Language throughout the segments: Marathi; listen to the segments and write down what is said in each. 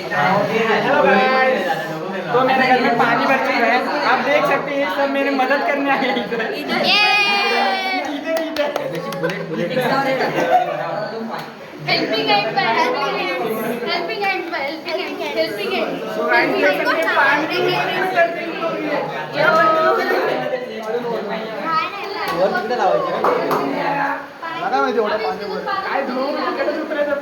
हेलो गाइस, तो मेरे घर में पानी भर चुका है। आप देख सकते हैं सब मेरी मदद करने आए हैं इधर इधर इधर। हेल्पिंग हैंड पर हेल्पिंग हैंड पर हेल्पिंग हैंड सो गाइस देख सकते हैं पानी वर किती लावायचे मला माहिती एवढं पाणी वर काय धुवून इकडेच उतरायचं.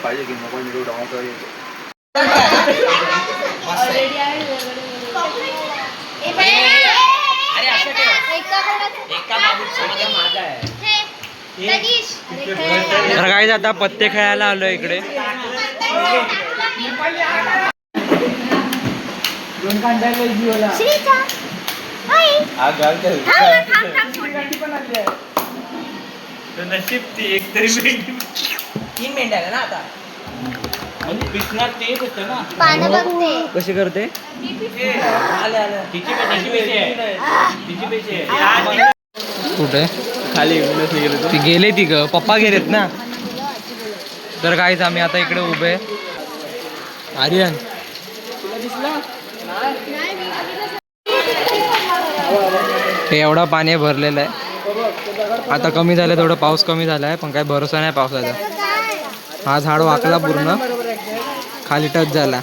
पाहिजे की मोबाईल व्हिडिओ डाउनलोड करायचे. तर काय आता पत्ते खेळायला आलो इकडे. नशीब ती एक तरी 3 मेंढ्या ना आता म्हणजे पिसणार तेच होतं ना. पानं बघते कशी करते तिची पैसे कुठे खाली ती गेले ती ग पप्पा गेलेत ना. तर काहीच आम्ही आता इकडे उभे. आर्यन हे एवढा पाणी भरलेलं आहे. आता कमी झालं थोडं पाऊस कमी झाला आहे पण काही भरोसा नाही पावसाचा. हा झाड वाकला पूर्ण खाली टच झाला.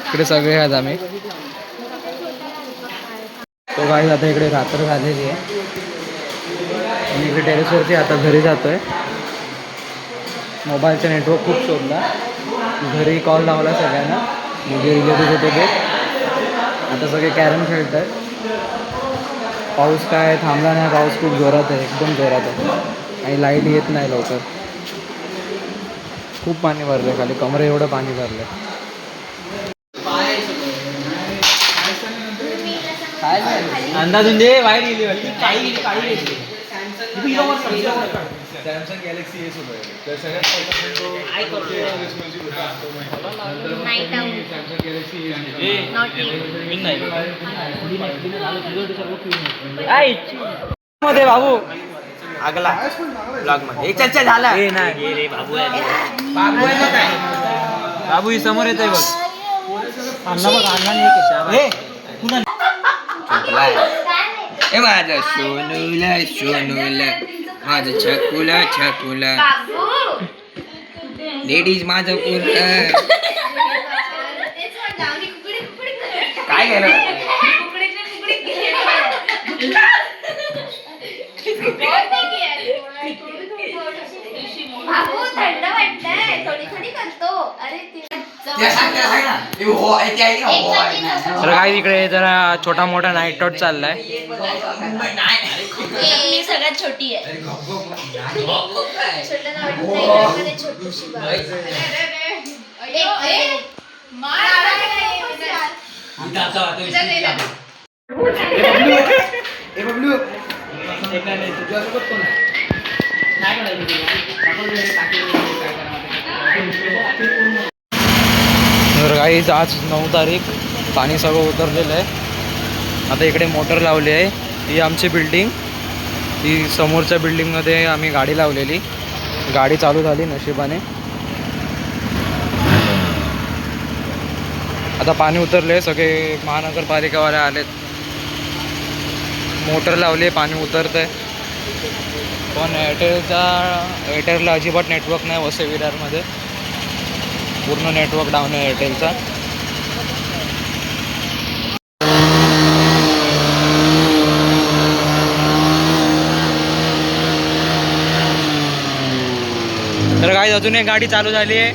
इकडे सगळे आहेत आम्ही. तो काही आता इकडे रात्र झालेली आहे. मी इकडे टेरेसवरती आता घरी जातोय. मोबाईलचा नेटवर्क खूप शोधला. घरी कॉल लावला सगळ्यांना म्हणजे रिलेटिव्ह होते ते. आता सगळे कॅरम खेळत आहेत. पाऊस काय थांबला नाही. पाऊस खूप जोरात आहे एकदम जोरात आहे आणि लाईट येत नाही लवकर. खूप पाणी भरलं आहे खाली कमरे एवढं पाणी भरलं आहे. अंदाज म्हणजे वाईट गेली वाटते. सॅमसंग गॅलेक्सी एस होतं तर सगळ्यात सॅमसंग गॅलेक्सी मध्ये बाबू आगला ब्लॉग मध्ये चर्चा झाला. हे नाही बाबू ही समोर येत आहे बघ. अण्णा बघ अण्णा नाही ए माझा सोनूला सोनूला माझं छकुला छकुला लेडीज माझं पूर्ण काय केलं थंड वाटतंय थोडी थोडी करतो. अरे तर काय इकडे जरा छोटा मोठा नाईट आउट चाललाय. मी सगळ्यात छोटी आहे. छोटीशी तर गाईज आज 9 तारीख. पाणी सगळं उतरलेलं आहे. आता इकडे मोटर लावली आहे. ही आमची बिल्डिंग. ही समोरच्या बिल्डिंगमध्ये आम्ही गाडी लावलेली. गाडी चालू झाली नशिबाने. आता पाणी उतरले. सगळे महानगरपालिकावाले आलेत. मोटर लावली आहे पाणी उतरतं आहे. पण एअरटेलला अजिबात नेटवर्क नाही वसई विरारमध्ये. पूर्ण नेटवर्क डाऊन आहे एअरटेलचा. तर काय अजून एक गाडी चालू झाली आहे.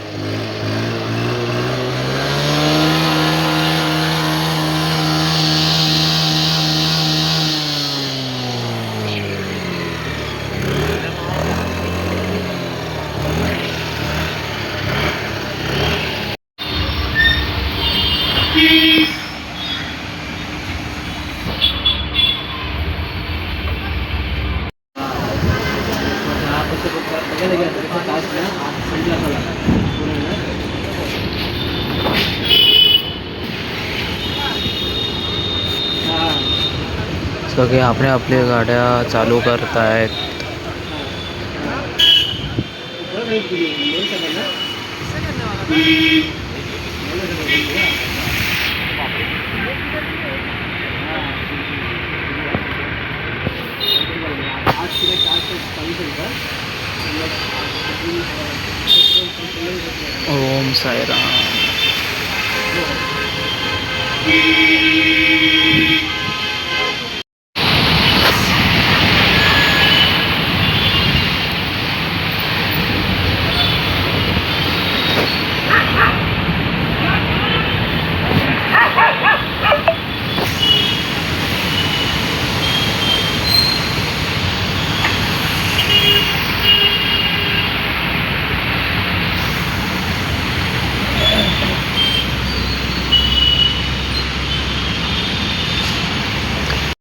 सगळे आपल्या आपल्या गाड्या चालू करतायत. ओम साईराम.